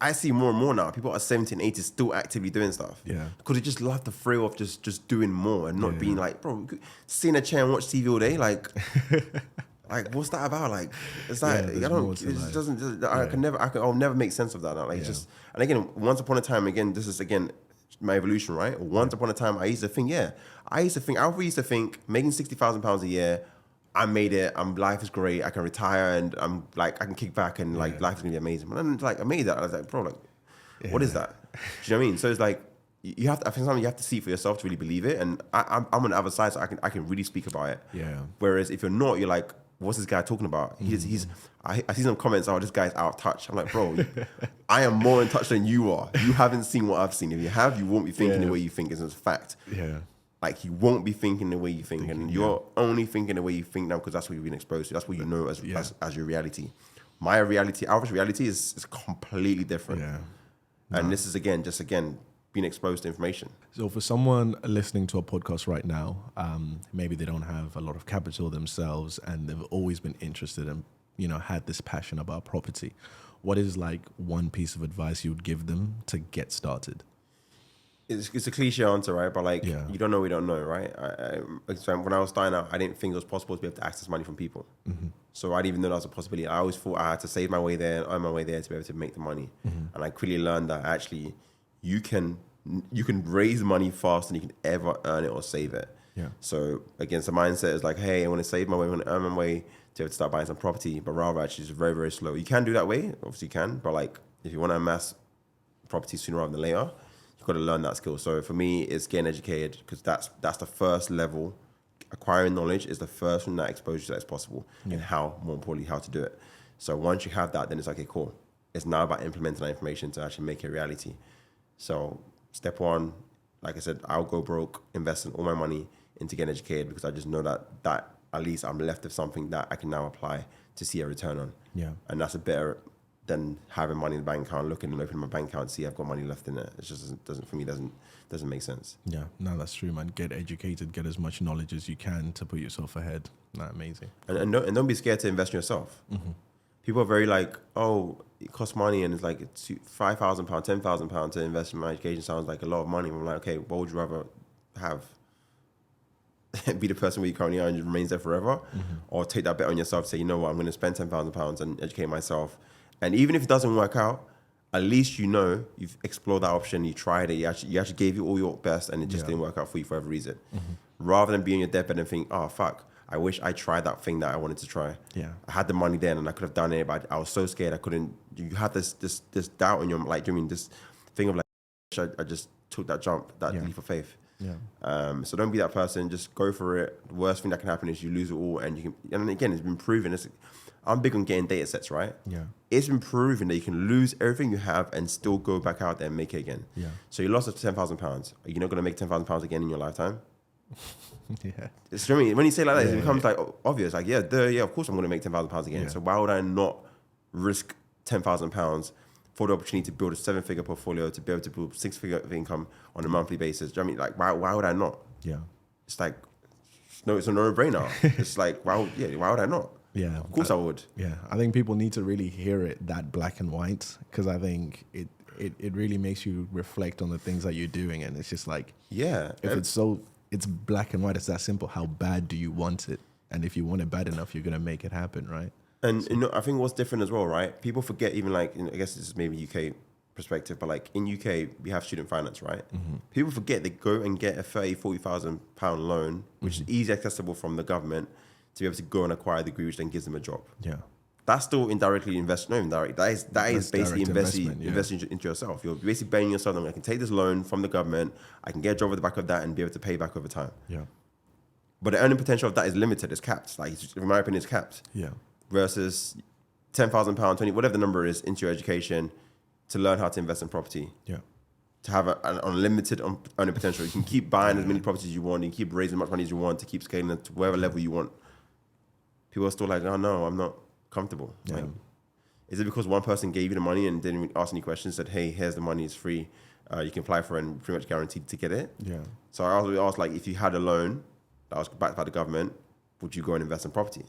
I see more and more now. People are 70 and 80 still actively doing stuff. Yeah. Because they just love the thrill of just doing more and not being like, bro, sit in a chair and watch TV all day. Like what's that about? Like, it's like, I'll never make sense of that now. And again, once upon a time, again, this is again, my evolution, right? Once upon a time, I used to think making £60,000 a year, I made it. Life is great. I can retire and I can kick back and life is gonna be amazing. But then I made that. I was like, bro, what is that? Do you know what I mean? So it's like you have to. I think something you have to see for yourself to really believe it. And I'm on the other side, so I can really speak about it. Yeah. Whereas if you're not, you're like, what's this guy talking about? I see some comments. Oh, this guy's out of touch. I'm like, bro, I am more in touch than you are. You haven't seen what I've seen. If you have, you won't be thinking the way you think. It's a fact. Yeah. Like you won't be thinking the way you think, and you're only thinking the way you think now because that's what you've been exposed to. That's what you know as your reality. My reality, Alfred's reality is completely different. Yeah. And this is again being exposed to information. So for someone listening to a podcast right now, maybe they don't have a lot of capital themselves and they've always been interested and, had this passion about property. What is like one piece of advice you would give them to get started? It's a cliche answer, right? But like, you don't know, we don't know, right? So when I was starting out, I didn't think it was possible to be able to access money from people. So I didn't even know that was a possibility. I always thought I had to save my way there, earn my way there to be able to make the money. And I quickly learned that actually you can raise money faster than you can ever earn it or save it. Yeah. So again, the mindset is like, hey, I want to save my way, I want to earn my way to be able to start buying some property, but rather actually it's very, very slow. You can do that way, obviously you can, but like if you want to amass property sooner rather than later, you've got to learn that skill. So for me, it's getting educated because that's the first level. Acquiring knowledge is the first one that exposes you that it's possible and more importantly, how to do it. So once you have that, then it's like, okay, cool. It's now about implementing that information to actually make it a reality. So step one, like I said, I'll go broke, investing all my money into getting educated because I just know that at least I'm left with something that I can now apply to see a return on. Yeah. And that's a better than having money in the bank account, looking and opening my bank account, see I've got money left in it. It just doesn't make sense. Yeah, no, that's true, man. Get educated, get as much knowledge as you can to put yourself ahead. Amazing. And don't be scared to invest in yourself. People are very like, oh, it costs money and it's like £5,000, £10,000 to invest in my education sounds like a lot of money. I'm like, okay, what would you rather have? Be the person where you currently are and remains there forever, or take that bet on yourself, say, you know what, I'm going to spend £10,000 and educate myself. And even if it doesn't work out, at least you've explored that option, you tried it, you actually gave it all your best and it just didn't work out for you for every reason. Rather than be on your deathbed and think, oh, fuck, I wish I tried that thing that I wanted to try. Yeah, I had the money then and I could have done it, but I was so scared I couldn't. You had this doubt in your, like, I mean, this thing of like, I just took that jump, that leap of faith. Yeah. So don't be that person. Just go for it. The worst thing that can happen is you lose it all, and you can. And again, it's been proven. I'm big on getting data sets, right? Yeah. It's been proven that you can lose everything you have and still go back out there and make it again. Yeah. So you lost £10,000. Are you not going to make £10,000 again in your lifetime? Yeah. It's, you know what I mean? When you say like that, it becomes like obvious. Like, of course I'm going to make £10,000 again. Yeah. So why would I not risk £10,000 for the opportunity to build a 7-figure portfolio, to be able to build 6-figure of income on a monthly basis? Do you know what I mean? Like, why would I not? Yeah. It's like, no, it's a no-brainer. It's like, why would I not? Yeah. Of course I would. Yeah. I think people need to really hear it that black and white, because I think it really makes you reflect on the things that you're doing. And it's just like, if it's black and white, it's that simple. How bad do you want it? And if you want it bad enough, you're going to make it happen, right? And I think what's different as well, right? People forget, even like, I guess this is maybe UK perspective, but like in UK, we have student finance, right? People forget they go and get a £40,000 loan, which is easily accessible from the government, to be able to go and acquire a degree, which then gives them a job. Yeah. That's still indirectly invest. No, indirect. That is basically investing into yourself. You're basically betting yourself that I can take this loan from the government, I can get a job at the back of that and be able to pay back over time. Yeah. But the earning potential of that is limited. It's capped. Like, in my opinion, it's capped. Yeah. Versus £10,000, 20, whatever the number is, into your education to learn how to invest in property. Yeah. To have an unlimited earning potential. You can keep buying as many properties as you want. You can keep raising as much money as you want to keep scaling it to whatever level you want. People are still like, oh no, I'm not comfortable. Yeah. Like, is it because one person gave you the money and didn't ask any questions, said, hey, here's the money, it's free, you can apply for it and pretty much guaranteed to get it? Yeah. So I always asked, like, if you had a loan that was backed by the government, would you go and invest in property?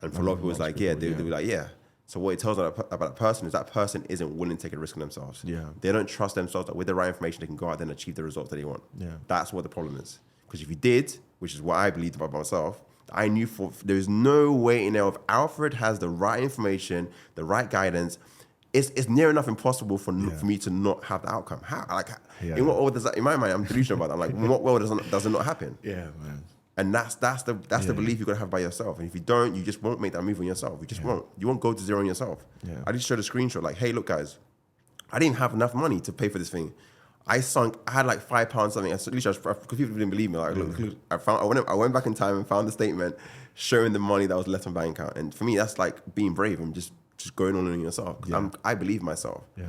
And for a lot of people, it's like, they were like, yeah. So what it tells about a person is that person isn't willing to take a risk on themselves. Yeah. They don't trust themselves that with the right information, they can go out there and achieve the results that they want. Yeah. That's what the problem is. Because if you did, which is what I believed about myself, I knew there's no way in there if Alfred has the right information, the right guidance, it's near enough impossible for me to not have the outcome. How? Like, in what world does that? In my mind, I'm delusional about that. I'm like, in what world does it not happen? Yeah, man. And that's the belief you got to have by yourself. And if you don't, you just won't make that move on yourself. You just won't. You won't go to zero on yourself. Yeah. I just showed a screenshot like, hey, look, guys, I didn't have enough money to pay for this thing. I had like £5 something. At least because people didn't believe me. Like, look, I went back in time and found the statement showing the money that was left on my bank account. And for me, that's like being brave and just going on yourself. Because I believe myself. Yeah.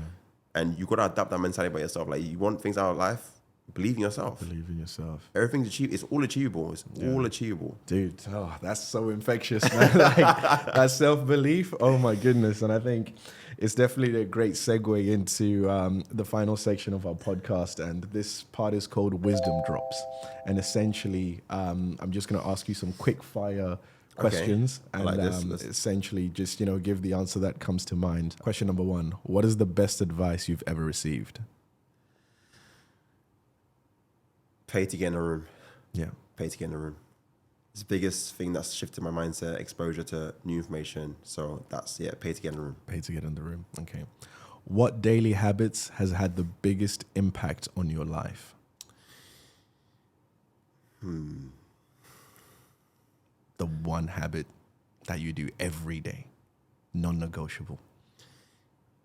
And you got to adapt that mentality by yourself. Like, you want things out of life, believe in yourself. Believe in yourself. Everything's achievable. It's all achievable. It's all achievable. Dude, that's so infectious, man. Like that self-belief. Oh my goodness. And I think it's definitely a great segue into the final section of our podcast. And this part is called Wisdom Drops. And essentially, I'm just going to ask you some quick fire questions. I and like this. essentially just, give the answer that comes to mind. Question number 1. What is the best advice you've ever received? Pay to get in a room. Yeah. Pay to get in a room. It's the biggest thing that's shifted my mindset, exposure to new information. So that's, pay to get in a room. Pay to get in the room. Okay. What daily habits has had the biggest impact on your life? The one habit that you do every day, non-negotiable.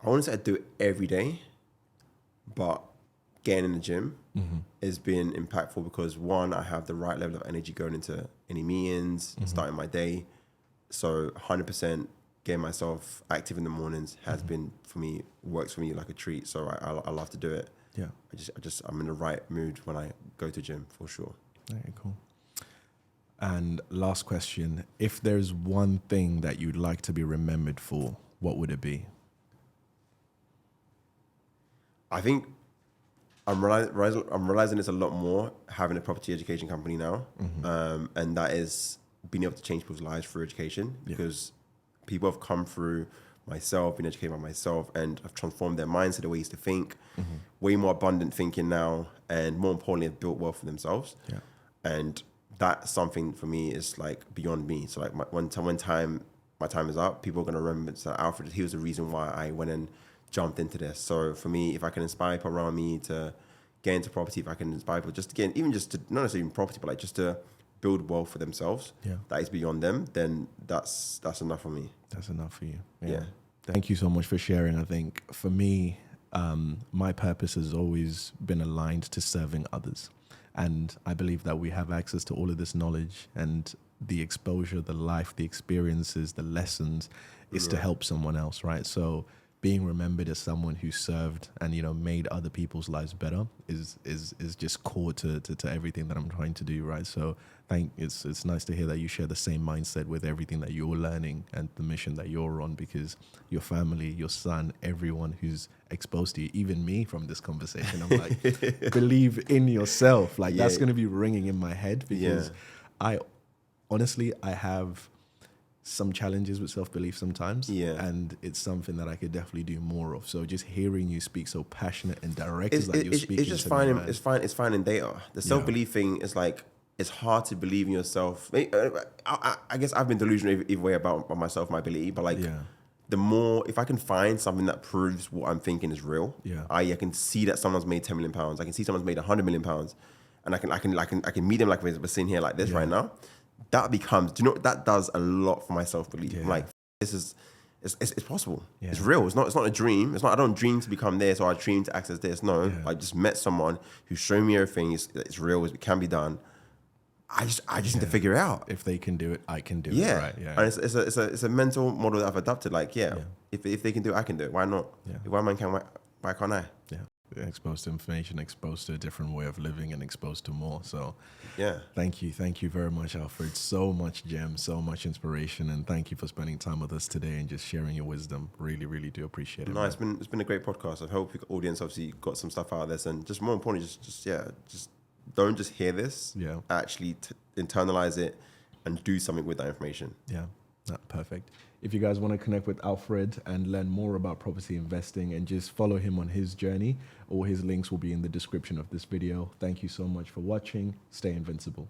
I wouldn't say I do it every day, but getting in the gym has been impactful because, one, I have the right level of energy going into any meetings, starting my day. So 100% getting myself active in the mornings has been, for me, works for me like a treat. So I love to do it. Yeah. I'm in the right mood when I go to gym, for sure. Okay, cool. And last question, if there's one thing that you'd like to be remembered for, what would it be? I think I'm realizing this a lot more having a property education company now, and that is being able to change people's lives through education, because people have come through myself, been educated by myself, and have transformed their mindset, the ways to think, way more abundant thinking now, and more importantly, have built wealth for themselves. Yeah. And that's something for me is like beyond me. So like my time is up, people are going to remember that Alfred, he was the reason why I went and jumped into this. So for me, if I can inspire people around me to get into property, if I can inspire people just to get, even just to, not necessarily in property, but like just to build wealth for themselves, that is beyond them, then that's enough for me. That's enough for you. Yeah. Thank you so much for sharing. I think for me, my purpose has always been aligned to serving others. And I believe that we have access to all of this knowledge, and the exposure, the life, the experiences, the lessons is to help someone else, right? So being remembered as someone who served and, made other people's lives better is just core to everything that I'm trying to do, right? So it's nice to hear that you share the same mindset with everything that you're learning and the mission that you're on, because your family, your son, everyone who's exposed to you, even me from this conversation, I'm like, believe in yourself. Like that's going to be ringing in my head, because I have some challenges with self-belief sometimes, and it's something that I could definitely do more of. So just hearing you speak so passionate and direct is like you're speaking. It's just finding data. The self-belief thing is like, it's hard to believe in yourself. I guess I've been delusional either way about myself, my ability, but like the more, if I can find something that proves what I'm thinking is real, I can see that someone's made 10 million pounds. I can see someone's made 100 million pounds, and I can meet them like we're sitting here like this right now. That becomes, that does a lot for my self-belief. I'm like, it's possible. It's real. It's not a dream. It's not, I don't dream to become this or I dream to access this. No, I just met someone who's shown me everything. It's real. It can be done. I just need to figure it out. If they can do it, I can do it. Right? Yeah. And it's a mental model that I've adopted. Like, if they can do it, I can do it. Why not? If one man can, why can't I? Yeah. Exposed to information, exposed to a different way of living, and exposed to more. So thank you very much, Alfred. So much gems, so much inspiration, and thank you for spending time with us today and just sharing your wisdom. Really, really do appreciate it. No, it's been a great podcast. I hope the audience obviously got some stuff out of this, and just more importantly, just don't just hear this. Actually internalize it and do something with that information. Perfect. If you guys want to connect with Alfred and learn more about property investing and just follow him on his journey, all his links will be in the description of this video. Thank you so much for watching. Stay invincible.